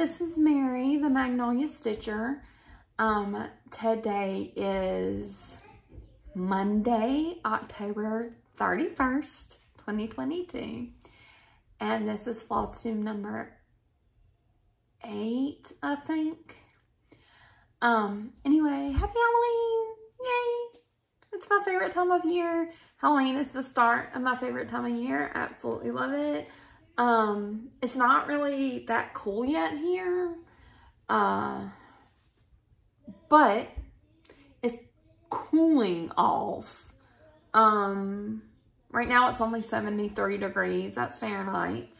this is Mary, the Magnolia Stitcher. Today is Monday, October 31st, 2022. And this is Flosstube number 8, I think. Anyway, happy Halloween! Yay! It's my favorite time of year. Halloween is the start of my favorite time of year. Absolutely love it. It's not really that cool yet here. But it's cooling off. Right now it's only 73 degrees. That's Fahrenheit.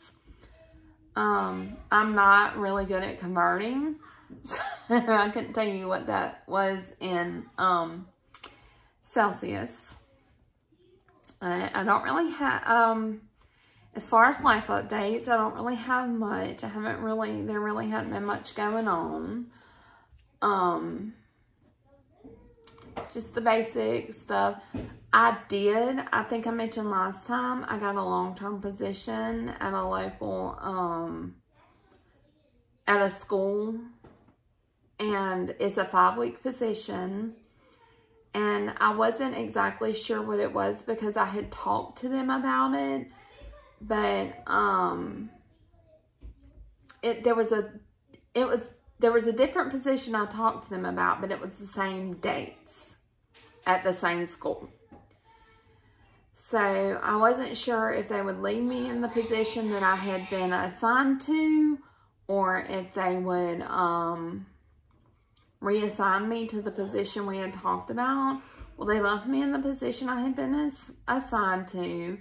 I'm not really good at converting. So I couldn't tell you what that was in Celsius. I don't really have, as far as life updates, I don't really have much. There really hadn't been much going on. Just the basic stuff. I think I mentioned last time, I got a long-term position at a local, at a school. And it's a 5-week position. And I wasn't exactly sure what it was because I had talked to them about it. But, there was a different position I talked to them about, but it was the same dates at the same school. So I wasn't sure if they would leave me in the position that I had been assigned to, or if they would reassign me to the position we had talked about. Well, they left me in the position I had been assigned to.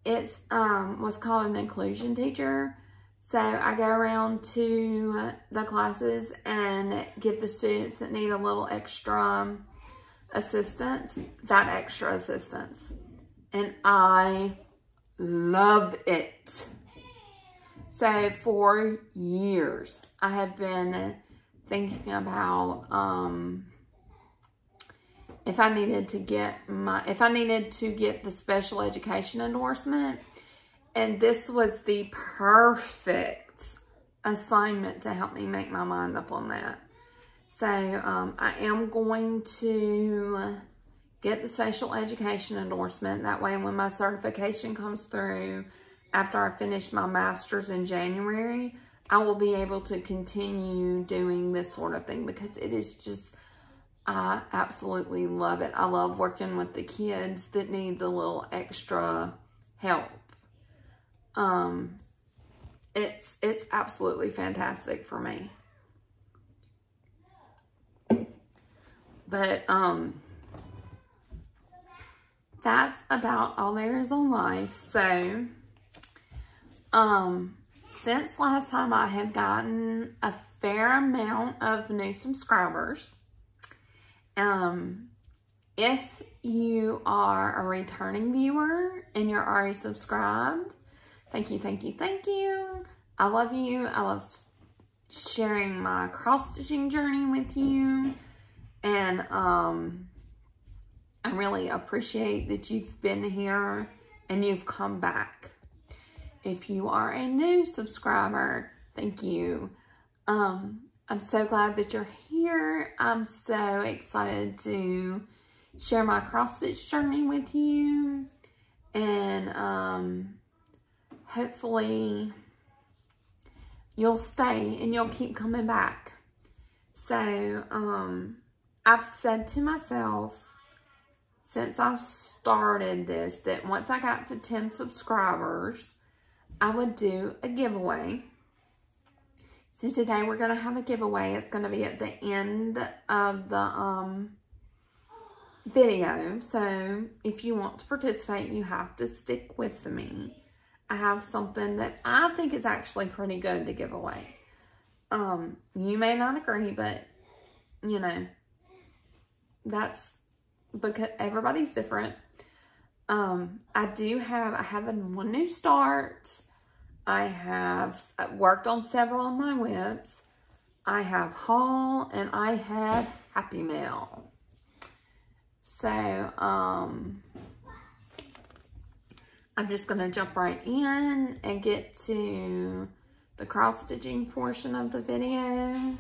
It's what's called an inclusion teacher. So I go around to the classes and give the students that need a little extra assistance, that extra assistance. And I love it. So for years, I have been thinking about if I needed to get the special education endorsement. And this was the perfect assignment to help me make my mind up on that. So I am going to get the special education endorsement. That way when my certification comes through after I finish my master's in January, I will be able to continue doing this sort of thing because it is just, I absolutely love it. I love working with the kids that need the little extra help. It's absolutely fantastic for me. But, that's about all there is on life. So, since last time I have gotten a fair amount of new subscribers. If you are a returning viewer and you're already subscribed, thank you, thank you, thank you. I love you. I love sharing my cross-stitching journey with you. And I really appreciate that you've been here and you've come back. If you are a new subscriber, thank you. I'm so glad that you're here. I'm so excited to share my cross-stitch journey with you. And hopefully you'll stay and you'll keep coming back. So I've said to myself since I started this that once I got to 10 subscribers, I would do a giveaway. So today we're going to have a giveaway. It's going to be at the end of the video. So if you want to participate, you have to stick with me. I have something that I think is actually pretty good to give away. You may not agree, but you know, that's because everybody's different. I have one new start. I have worked on several of my whips. I have haul and I have Happy Mail. So, I'm just going to jump right in and get to the cross stitching portion of the video.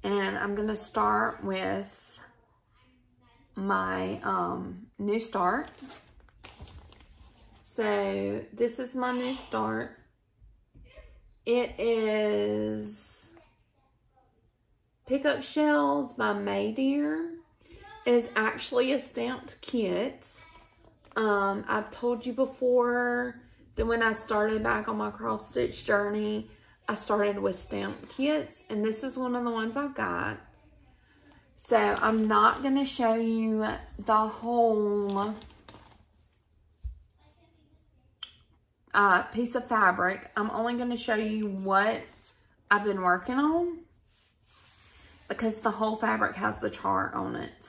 And I'm going to start with my new start. So this is my new start. It is Pickup Shells by Maydear. It is actually a stamped kit. I've told you before that when I started back on my cross stitch journey, I started with stamped kits, and this is one of the ones I've got. So I'm not going to show you the whole piece of fabric. I'm only going to show you what I've been working on, because the whole fabric has the chart on it.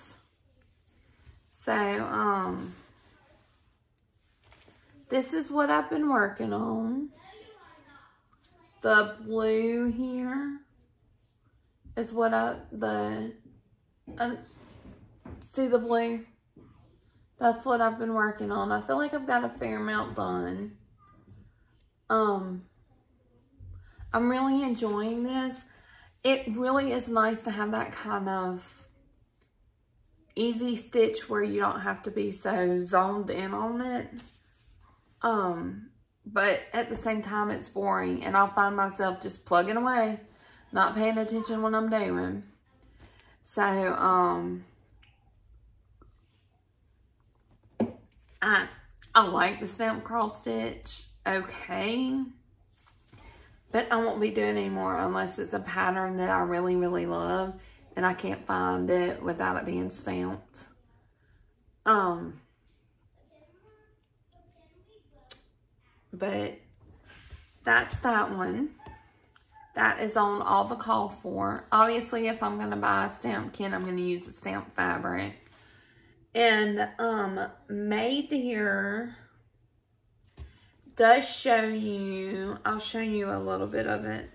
So, this is what I've been working on. The blue here is what see the blue? That's what I've been working on. I feel like I've got a fair amount done. I'm really enjoying this. It really is nice to have that kind of easy stitch where you don't have to be so zoned in on it. But at the same time, it's boring, and I'll find myself just plugging away, not paying attention when I'm doing. So, I like the stamp cross stitch, okay, but I won't be doing anymore unless it's a pattern that I really, really love, and I can't find it without it being stamped. But that's that one. That is on all the call for. Obviously, if I'm going to buy a stamp kit, I'm going to use a stamp fabric. And Maydear does show you, I'll show you a little bit of it.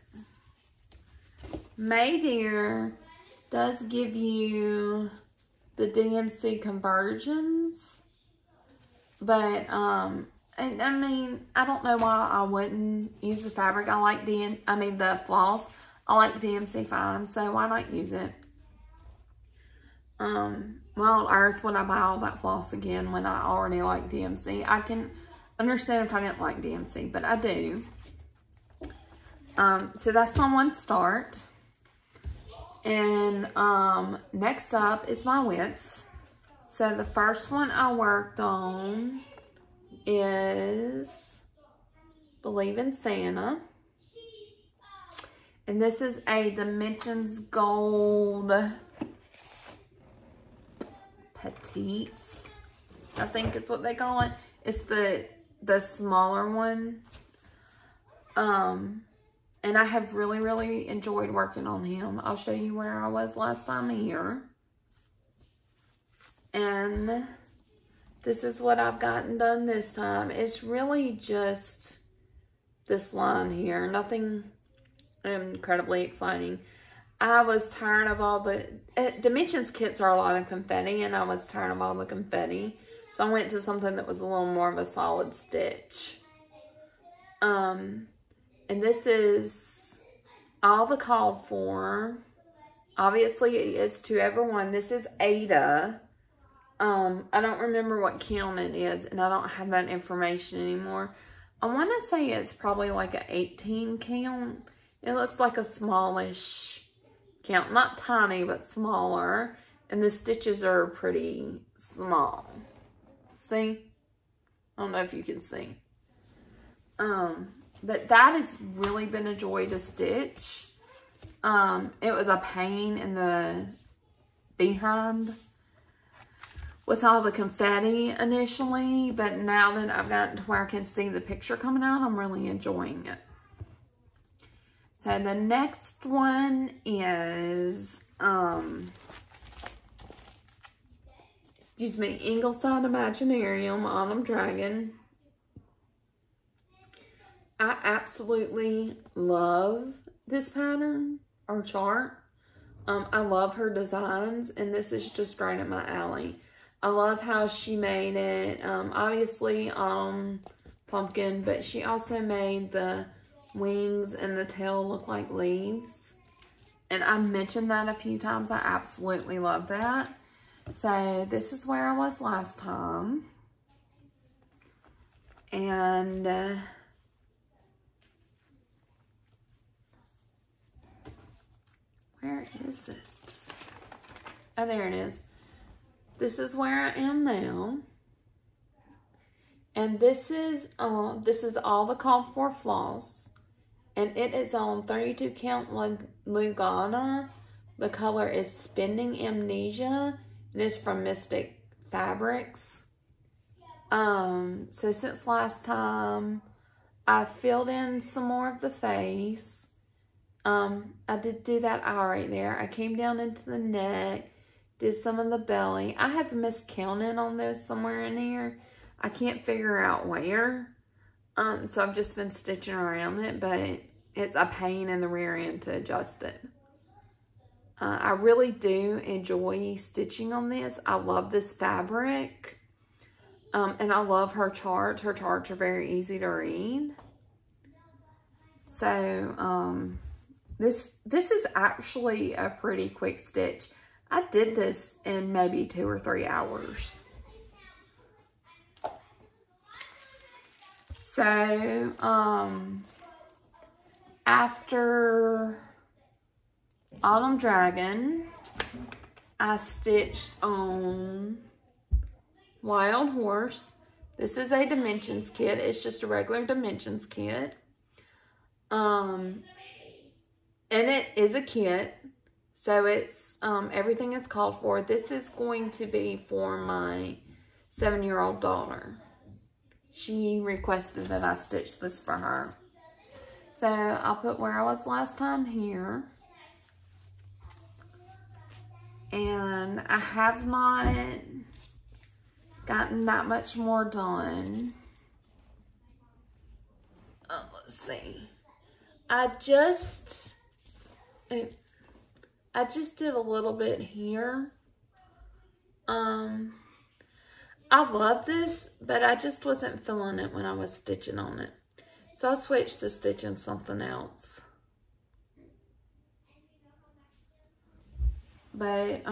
Maydear does give you the DMC conversions, but and I mean, I don't know why I wouldn't use the fabric. I like the floss. I like DMC fine, so why not use it? Why on earth would I buy all that floss again when I already like DMC? I can understand if I didn't like DMC, but I do. So that's my one start. And next up is my widths. So the first one I worked on is Believe in Santa. And this is a Dimensions Gold Petites, I think it's what they call it. It's the smaller one. And I have really, really enjoyed working on him. I'll show you where I was last time here. And this is what I've gotten done this time. It's really just this line here. Nothing incredibly exciting. I was tired of all the... Dimensions kits are a lot of confetti, and I was tired of all the confetti. So I went to something that was a little more of a solid stitch. And this is all the called for. Obviously, it's to everyone. This is Ada. I don't remember what count it is, and I don't have that information anymore. I want to say it's probably like an 18 count. It looks like a smallish count. Not tiny, but smaller. And the stitches are pretty small. See? I don't know if you can see. But that has really been a joy to stitch. It was a pain in the behind with all the confetti initially, but now that I've gotten to where I can see the picture coming out, I'm really enjoying it. So the next one is, excuse me, Ingleside Imaginarium Autumn Dragon. I absolutely love this pattern or chart. I love her designs, and this is just right up my alley. I love how she made it, obviously pumpkin, but she also made the wings and the tail look like leaves. And I mentioned that a few times. I absolutely love that. So this is where I was last time. And where is it? Oh, there it is. This is where I am now. And this is all the called for floss. And it is on 32 count Lugana. The color is Spending Amnesia. And it's from Mystic Fabrics. So since last time, I filled in some more of the face. I did do that eye right there. I came down into the neck. Did some of the belly. I have miscounted on this somewhere in here. I can't figure out where. So I've just been stitching around it, but it's a pain in the rear end to adjust it. I really do enjoy stitching on this. I love this fabric. And I love her charts. Her charts are very easy to read. So, this is actually a pretty quick stitch. I did this in maybe 2 or 3 hours. So, after Autumn Dragon, I stitched on Wild Horse. This is a dimensions kit. It's just a regular dimensions kit. And it is a kit. So it's everything is called for. This is going to be for my 7-year-old daughter. She requested that I stitch this for her. So I'll put where I was last time here. And I have not gotten that much more done. Let's see. I just did a little bit here. I love this, but I just wasn't feeling it when I was stitching on it. So I switched to stitching something else. But,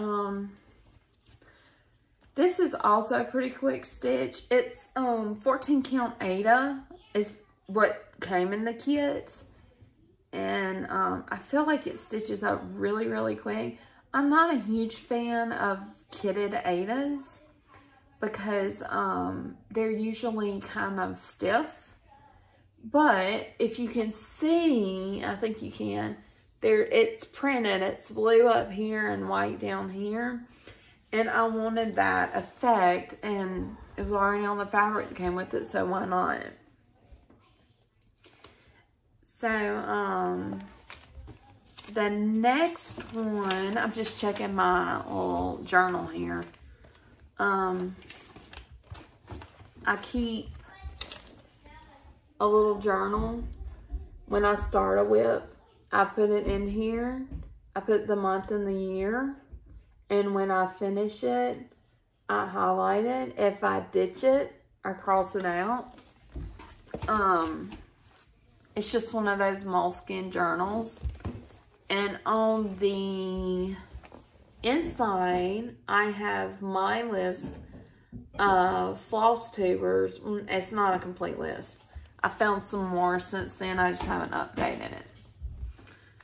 this is also a pretty quick stitch. It's, 14 count Aida is what came in the kit. And, I feel like it stitches up really, really quick. I'm not a huge fan of kitted Aidas because, they're usually kind of stiff. But if you can see, I think you can, there, it's printed. It's blue up here and white down here. And I wanted that effect, and it was already on the fabric that came with it, so why not? So, the next one, I'm just checking my little journal here. I keep a little journal. When I start a whip, I put it in here. I put the month and the year. And when I finish it, I highlight it. If I ditch it, I cross it out. It's just one of those moleskin journals. And on the inside, I have my list of Flosstubers. It's not a complete list. I found some more since then. I just haven't updated it.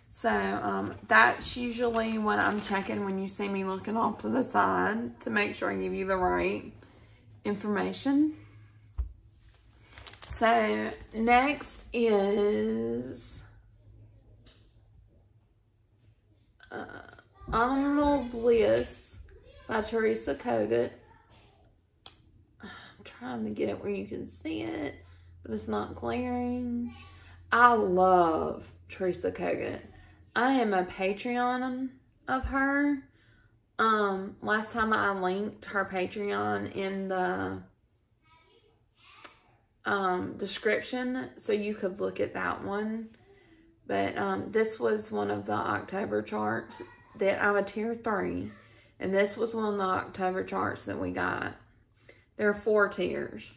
So, that's usually what I'm checking when you see me looking off to the side to make sure I give you the right information. So, next is Autumnal Bliss by Teresa Kogut. I'm trying to get it where you can see it, but it's not glaring. I love Teresa Kogut. I am a Patreon of her. Last time I linked her Patreon in the description, so you could look at that one. But this was one of the October charts that I'm a tier 3. And this was one of the October charts that we got. There are 4 tiers.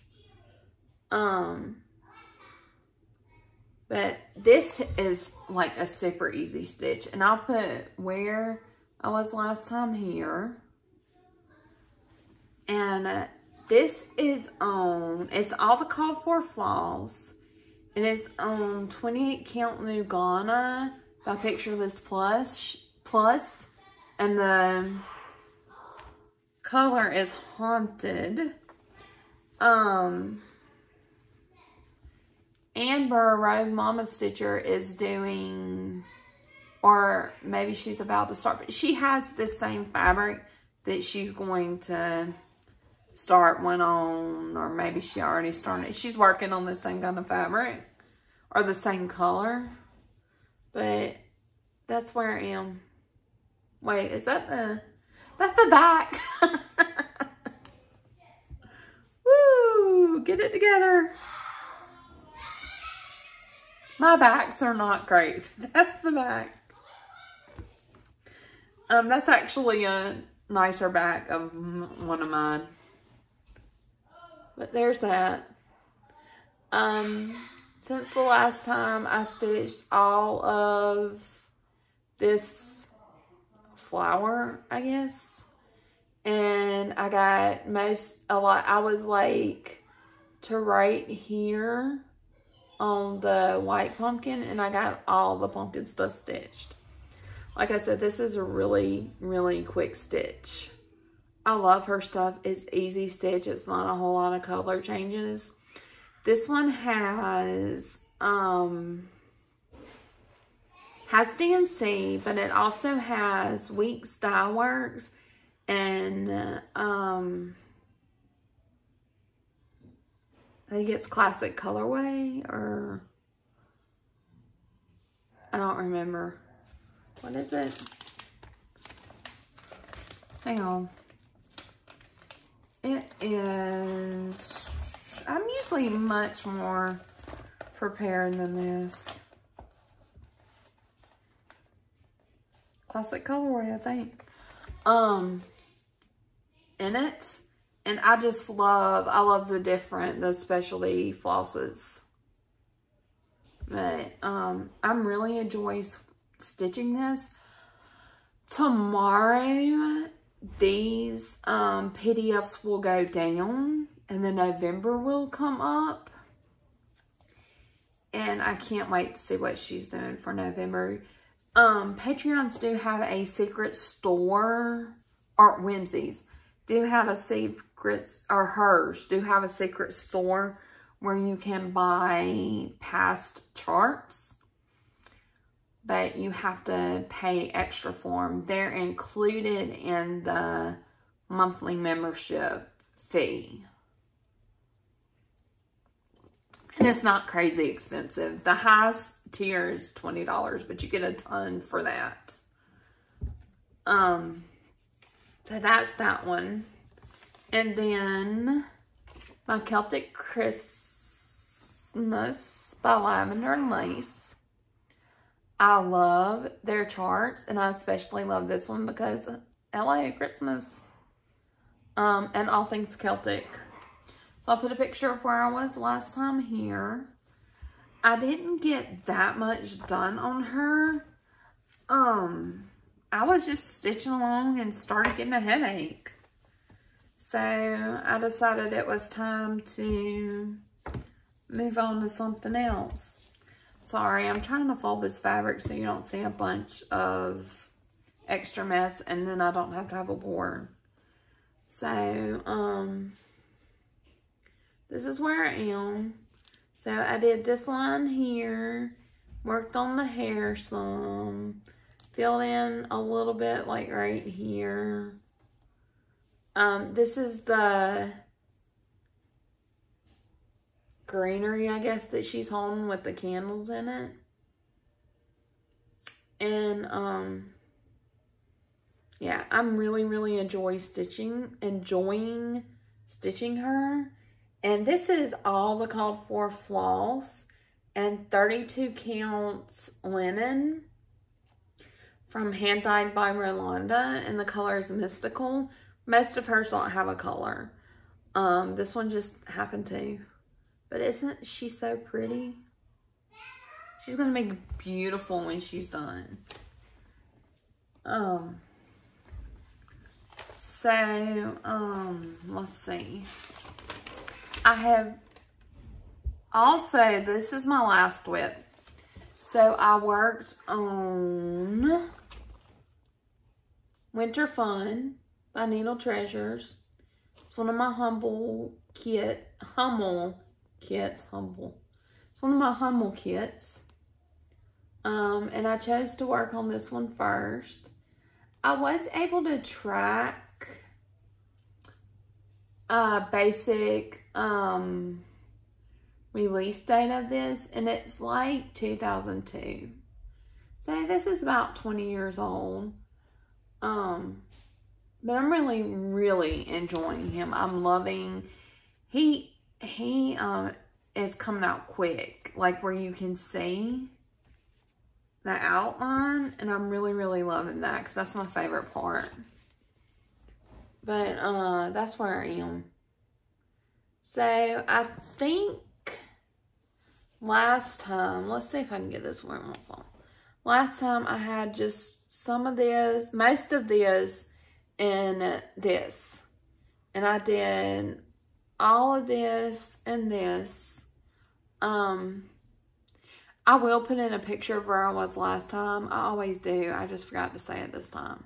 But this is like a super easy stitch. And I'll put where I was last time here. And this is on, it's all the called for floss. And it's on 28 count Lugana by Pictureless Plus. And the color is Haunted. Amber Road Mama Stitcher is doing, or maybe she's about to start, but she has this same fabric that she's going to start one on, or maybe she already started. She's working on the same kind of fabric or the same color, but that's where I am. Wait, is that that's the back. Woo, get it together. My backs are not great. That's the back. That's actually a nicer back of one of mine. But there's that. Since the last time I stitched all of this flower, I guess. And I got I was like to right here on the white pumpkin, and I got all the pumpkin stuff stitched. Like I said, this is a really, really quick stitch. I love her stuff. It's easy stitch. It's not a whole lot of color changes. This one has DMC, but it also has Weeks Dye Works and I think it's Classic Colorway, or I don't remember. What is it? Hang on. It is, I'm usually much more prepared than this. Classic Colorway, I think. In it. And I just love, I love the specialty flosses. But, I'm really enjoying stitching this. Tomorrow, these, PDFs will go down. And then November will come up. And I can't wait to see what she's doing for November. Patreons do have a secret store, or Whimsies do have a secret, or hers do have a secret store where you can buy past charts, but you have to pay extra for them. They're included in the monthly membership fee. And it's not crazy expensive. The highest tier is $20, but you get a ton for that. So that's that one. And then my Celtic Christmas by Lavender and Lace. I love their charts, and I especially love this one because LA Christmas. And all things Celtic. So I'll put a picture of where I was last time here. I didn't get that much done on her. I was just stitching along and started getting a headache. So I decided it was time to move on to something else. Sorry, I'm trying to fold this fabric so you don't see a bunch of extra mess, and then I don't have to have a board. So, this is where I am. So I did this line here, worked on the hair some, filled in a little bit like right here. This is the greenery, I guess, that she's holding with the candles in it. And, yeah, I'm really enjoying stitching her. And this is all the called for floss and 32 counts linen from Hand Dyed by Rolanda, and the color is Mystical. Most of hers don't have a color. This one just happened to. But isn't she so pretty? She's going to be beautiful when she's done. Let's see. I have also, this is my last whip. So I worked on Winter Fun by Needle Treasures. It's one of my Hummel kits. It's one of my Hummel kits. And I chose to work on this one first. I was able to track basic release date of this, and it's like 2002. So this is about 20 years old. But I'm really enjoying him. I'm loving, he is coming out quick, like where you can see the outline, and I'm really loving that because that's my favorite part. But that's where I am. So I think last time, let's see if I can get this one off. Last time I had just some of this, most of this, and this. And I did all of this and this. I will put in a picture of where I was last time. I always do. I just forgot to say it this time.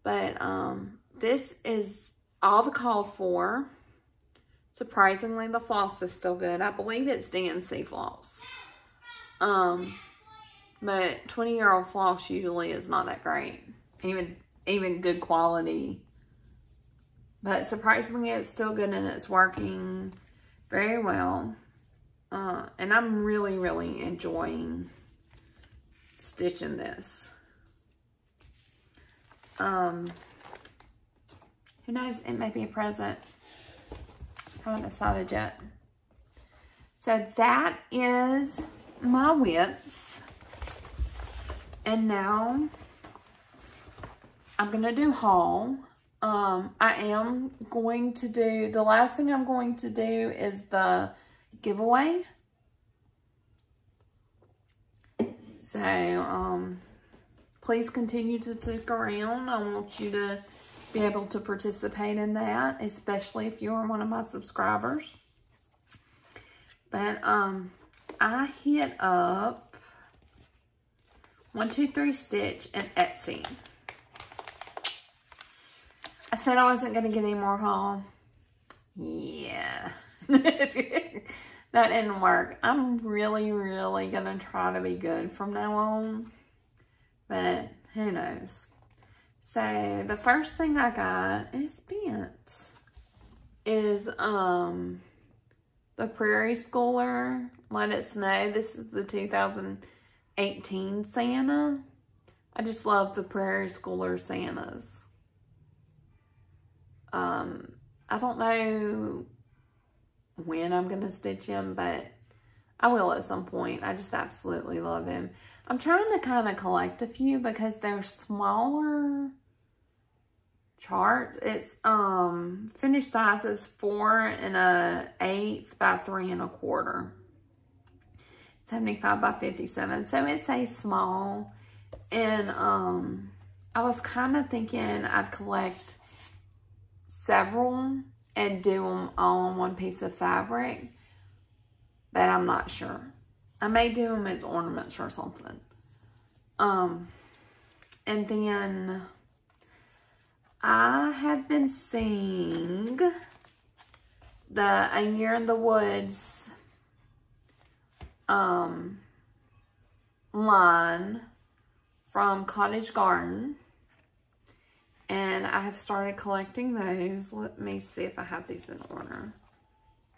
But this is all the called for. Surprisingly, the floss is still good. I believe it's DNC floss. But 20-year-old floss usually is not that great. Even good quality. But surprisingly, it's still good and it's working very well. And I'm really enjoying stitching this. Who knows? It may be a present. I haven't decided yet. So that is my whips. And now I'm going to do haul. I am going to do, the last thing I'm going to do is the giveaway. So, please continue to stick around. I want you to be able to participate in that, especially if you're one of my subscribers. But, I hit up 123 Stitch and Etsy. I said I wasn't going to get any more haul. Yeah. That didn't work. I'm really going to try to be good from now on. But who knows. So the first thing I got is bent. Is the Prairie Schooler Let It Snow. This is the 2018 Santa. I just love the Prairie Schooler Santas. I don't know when I'm going to stitch him, but I will at some point. I just absolutely love him. I'm trying to kind of collect a few because they're smaller charts. It's finished size is 4 1/8 by 3 1/4. 75 by 57. So it's a small. And I was kind of thinking I'd collect several and do them all on one piece of fabric, but I'm not sure. I may do them as ornaments or something. And then I have been seeing the A Year in the Woods line from Cottage Garden. And I have started collecting those. Let me see if I have these in order.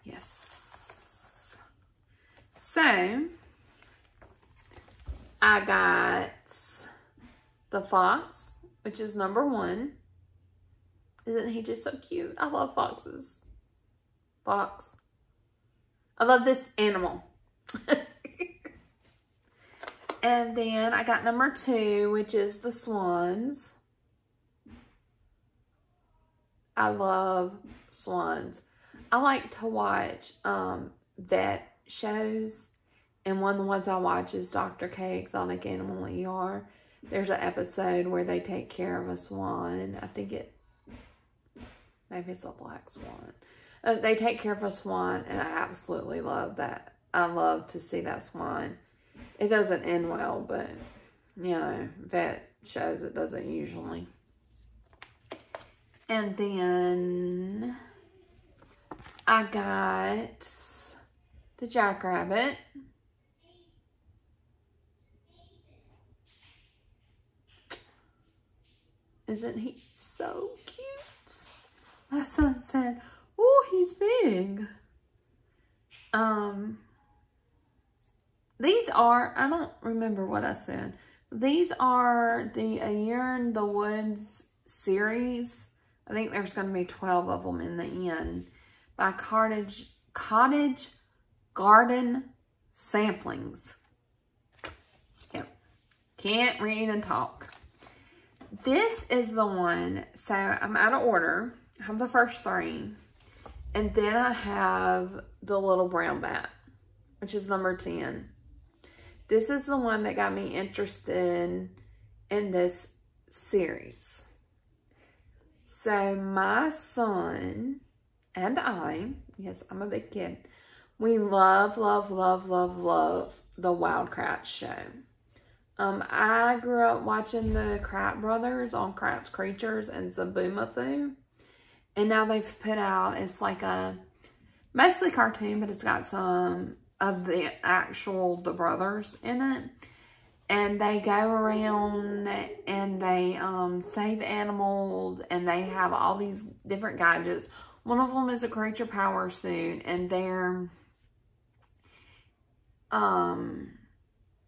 Yes. So, I got the Fox, which is number 1. Isn't he just so cute? I love foxes. Fox. I love this animal. And then I got number 2, which is the Swans. I love swans. I like to watch vet shows, And one of the ones I watch is Dr. K, Exotic Animal ER. There's an episode where they take care of a swan. I think maybe it's a black swan. They take care of a swan, and I absolutely love that. I love to see that swan. It doesn't end well, but, you know, vet shows it doesn't usually. And then I got the jackrabbit. Isn't he so cute? My son said, oh, he's big. These are, I don't remember what I said. These are the A Year in the Woods series. I think there's going to be 12 of them in the end. By Cottage Garden Samplings. Yep. Can't read and talk. This is the one, so I'm out of order. I have the first 3. And then I have the little brown bat, which is number 10. This is the one that got me interested in this series. So my son and I, yes, I'm a big kid, we love, love, love, love, love the Wild Kratts show. I grew up watching the Kratt Brothers on Kratt's Creatures and Zaboomafoo. And now they've put out, it's like a, mostly cartoon, but it's got some of the the brothers in it. And they go around and they save animals, and they have all these different gadgets. One of them is a creature power suit, and their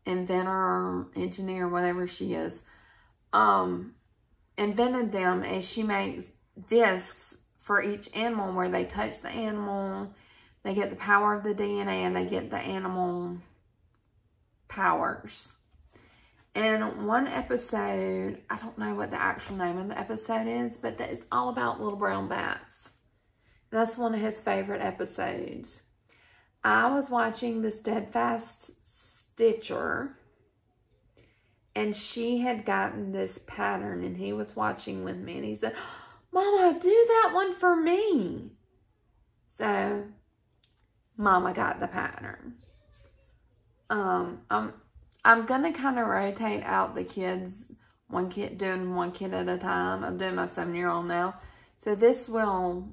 inventor, engineer, whatever she is, invented them, and she makes discs for each animal where they touch the animal, they get the power of the DNA, and they get the animal powers. And one episode, I don't know what the actual name of the episode is, but it's all about little brown bats. That's one of his favorite episodes. I was watching the Steadfast Stitcher, and she had gotten this pattern, and he was watching with me, and he said, Mama, do that one for me. So, Mama got the pattern. I'm going to kind of rotate out the kids, doing one kid at a time. I'm doing my 7-year-old now. So this will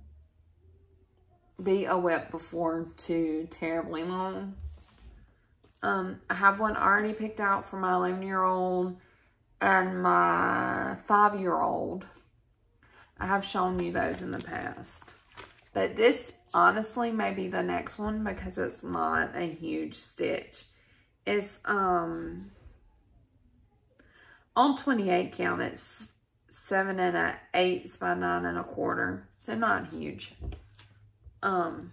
be a whip before too terribly long. I have one already picked out for my 11-year-old and my 5-year-old. I have shown you those in the past. But this, honestly, may be the next one because it's not a huge stitch. It's, on 28 count, it's 7 1/8 by 9 1/4. So not huge. And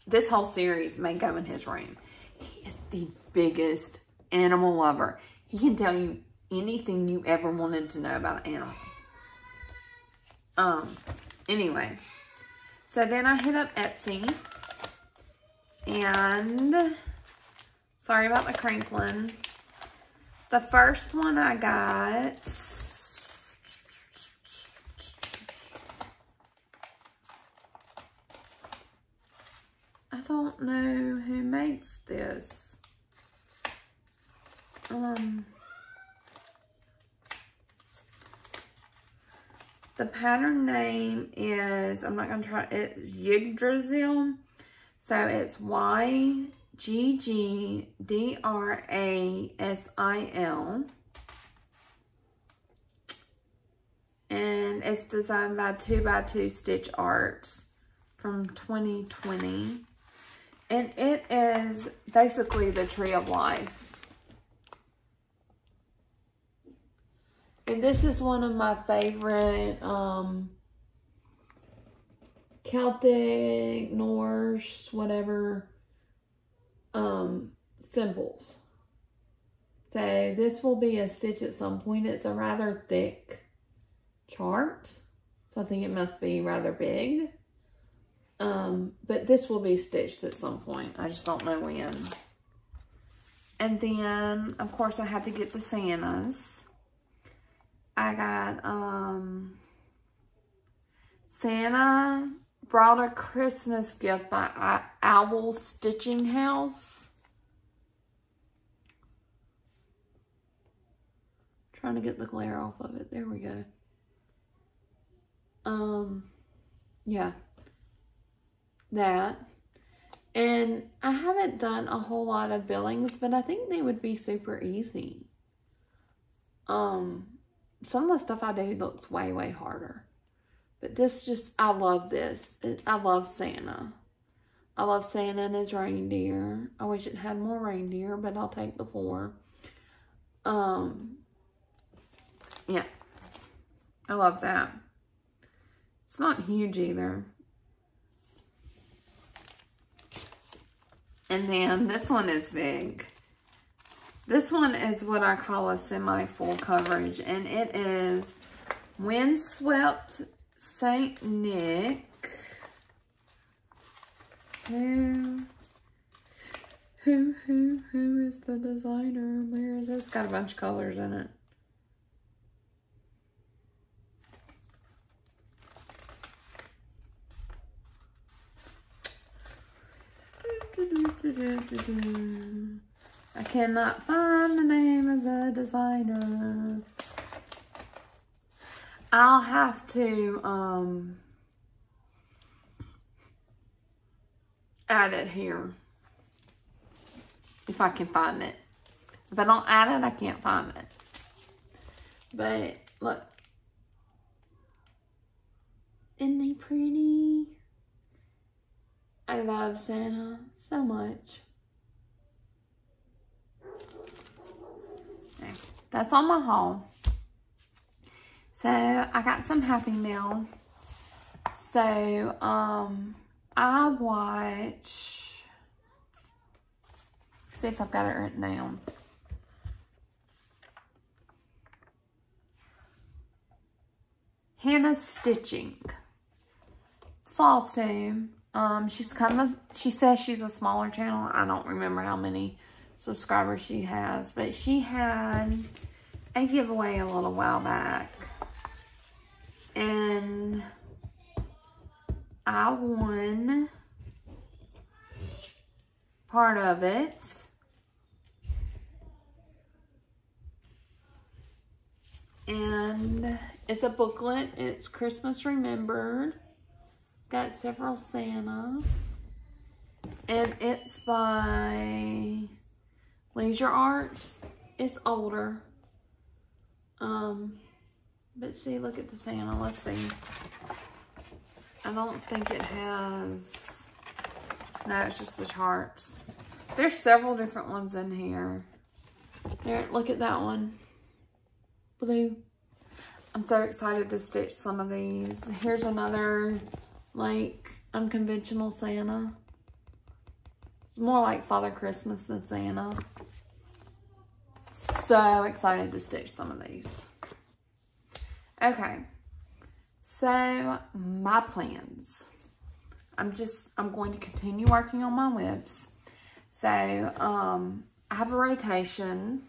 this whole series may go in his room. He is the biggest animal lover. He can tell you anything you ever wanted to know about an animal. Anyway. So then I hit up Etsy. And sorry about the crinkling. The first one I got, I don't know who makes this. The pattern name is, I'm not going to try, it's Yggdrasil. So it's Yggdrasil. And it's designed by 2x2 Stitch Arts from 2020. And it is basically the Tree of Life. And this is one of my favorite Celtic, Norse, whatever, symbols. So this will be a stitch at some point. It's a rather thick chart, so I think it must be rather big. But this will be stitched at some point. I just don't know when. And then, of course, I had to get the Santas. I got, Santa brought a Christmas gift by Owl Stitching House. Trying to get the glare off of it. There we go. Yeah. That. And I haven't done a whole lot of billings, but I think they would be super easy. Some of the stuff I do looks way, way harder. But this just, I love this. I love Santa. I love Santa and his reindeer. I wish it had more reindeer, but I'll take the 4. Yeah. I love that. It's not huge either. And then this one is big. This one is what I call a semi-full coverage. And it is Windswept Saint Nick. Who is the designer? Where is this? It's got a bunch of colors in it. I cannot find the name of the designer. I'll have to add it here if I can find it. If I don't add it, I can't find it. But look, isn't he pretty? I love Santa so much. Okay, that's on my haul. So I got some Happy Mail. So I watch. See if I've got it written down. Hannah's Stitching. It's Flosstube. She says she's a smaller channel. I don't remember how many subscribers she has, but she had a giveaway a little while back. And I won part of it. And it's a booklet. It's Christmas Remembered. Got several Santa. And it's by Leisure Arts. It's older. But see, look at the Santa. Let's see. I don't think it has... No, it's just the charts. There's several different ones in here. There, look at that one. Blue. I'm so excited to stitch some of these. Here's another, like, unconventional Santa. It's more like Father Christmas than Santa. So excited to stitch some of these. Okay. So, my plans. I'm going to continue working on my whips. So, I have a rotation.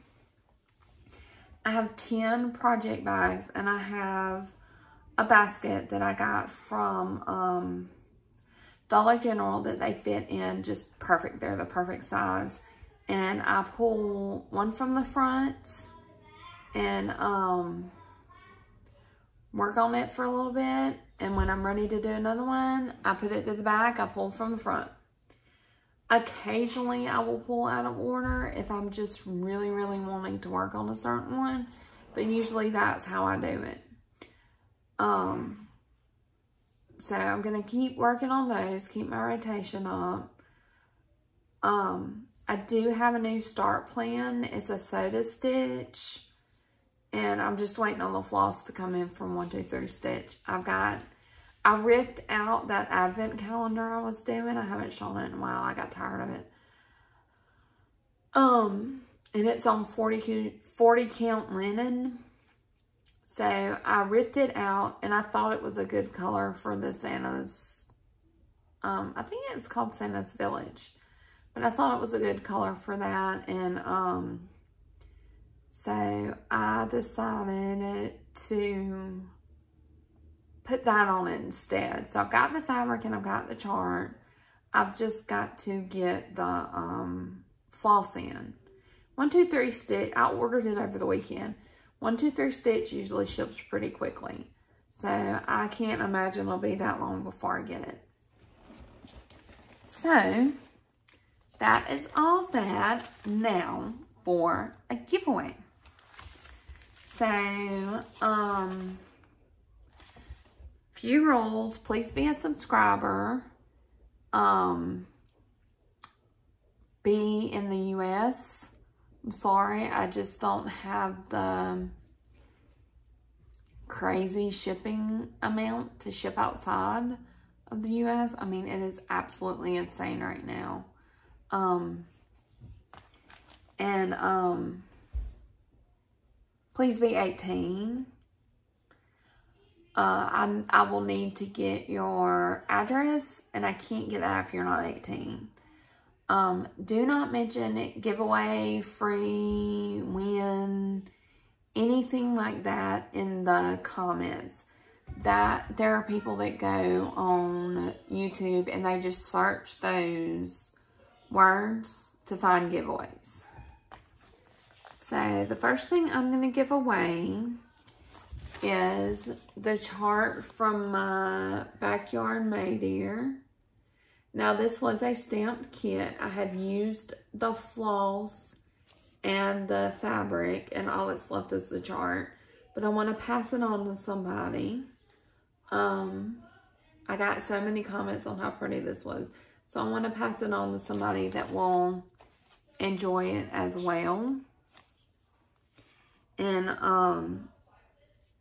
I have 10 project bags, and I have a basket that I got from Dollar General that they fit in just perfect. They're the perfect size. And I pull one from the front and work on it for a little bit. And when I'm ready to do another one, I put it to the back. I pull from the front. Occasionally, I will pull out of order if I'm just really, really wanting to work on a certain one. But usually, that's how I do it. So, I'm going to keep working on those. Keep my rotation up. I do have a new start plan. It's a soda stitch. And I'm just waiting on the floss to come in from 1, 2, 3 stitch. I ripped out that advent calendar I was doing. I haven't shown it in a while. I got tired of it. And it's on 40 count linen. So I ripped it out and I thought it was a good color for the Santa's I think it's called Santa's Village. But I thought it was a good color for that. And so I decided to put that on it instead. So I've got the fabric and I've got the chart. I've just got to get the floss in. 1, 2, 3 stitch. I ordered it over the weekend. 1, 2, 3 stitch usually ships pretty quickly. So I can't imagine it'll be that long before I get it. So that is all that. Now for a giveaway. So, few rules. Please be a subscriber. Be in the U.S. I'm sorry, I just don't have the crazy shipping amount to ship outside of the U.S. I mean, it is absolutely insane right now. Please be 18. I will need to get your address, and I can't get that if you're not 18. Do not mention it, giveaway, free, win, anything like that in the comments. That there are people that go on YouTube and they just search those words to find giveaways. So the first thing I'm going to give away is the chart from my Backyard Made Here. Now this was a stamped kit. I have used the floss and the fabric, and all that's left is the chart. But I want to pass it on to somebody. I got so many comments on how pretty this was. So I want to pass it on to somebody that will enjoy it as well. And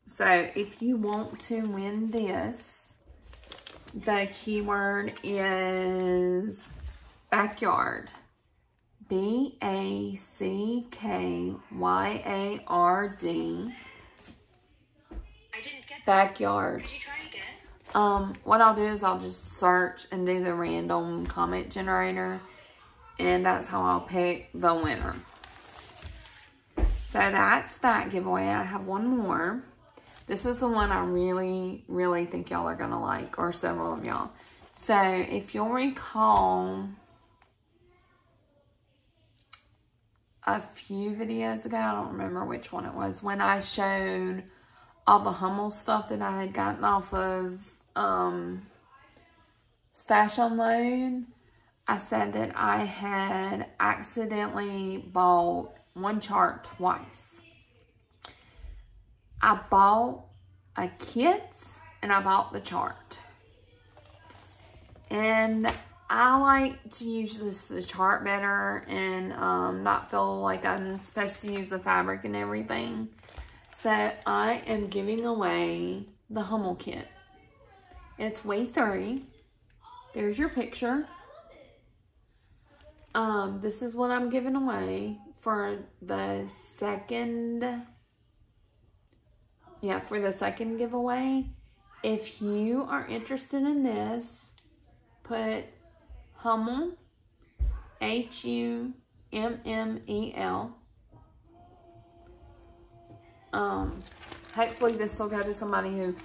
so if you want to win this, the keyword is backyard. B-A-C-K-Y-A-R-D. I didn't get that. Backyard. Could you try again? What I'll do is I'll just search and do the random comment generator, and that's how I'll pick the winner. So that's that giveaway. I have one more. This is the one I really, really think y'all are gonna like, or several of y'all. So if you'll recall, a few videos ago, I don't remember which one it was, when I showed all the Hummel stuff that I had gotten off of Stash Unload, I said that I had accidentally bought one chart twice. I bought a kit and I bought the chart. And I like to use the chart better and not feel like I'm supposed to use the fabric and everything. So I am giving away the Hummel kit. It's weigh 3. There's your picture. This is what I'm giving away for the second. Yeah, for the second giveaway. If you are interested in this, put Hummel, H-U-M-M-E-L. Hopefully this will go to somebody who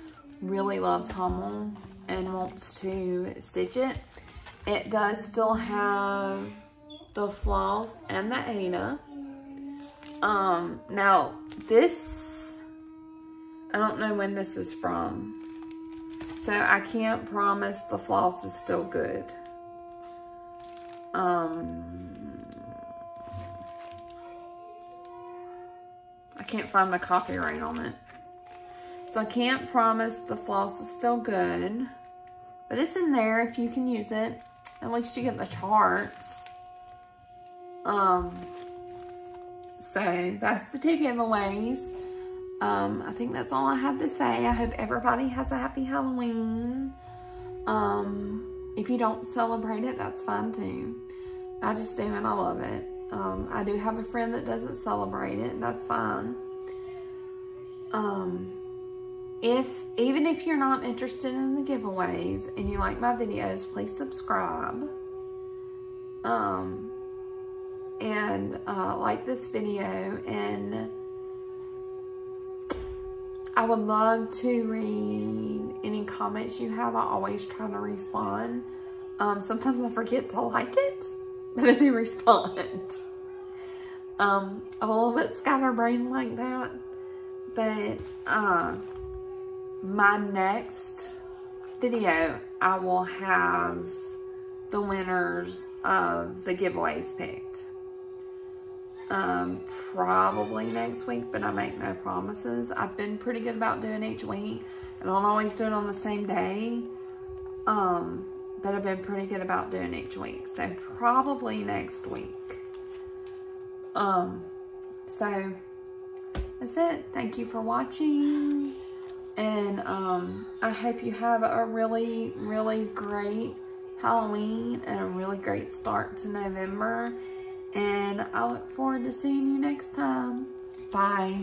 really loves Hummel and wants to stitch it. It does still have the floss and the Ada. Now this, I don't know when this is from, so I can't promise the floss is still good. I can't find the copyright on it. So I can't promise the floss is still good. But it's in there if you can use it. At least you get the charts. So that's the 2 giveaways. I think that's all I have to say. I hope everybody has a happy Halloween. If you don't celebrate it, that's fine too. I just do and I love it. I do have a friend that doesn't celebrate it, and that's fine. even if you're not interested in the giveaways and you like my videos, please subscribe. And like this video, and I would love to read any comments you have. I always try to respond. Sometimes I forget to like it, but I do respond. I'm a little bit scatterbrained like that, but my next video, I will have the winners of the giveaways picked. Probably next week, but I make no promises. I've been pretty good about doing each week. I don't always do it on the same day. But I've been pretty good about doing each week. So probably next week. So that's it. Thank you for watching. And I hope you have a really, really great Halloween and a really great start to November. And I look forward to seeing you next time. Bye.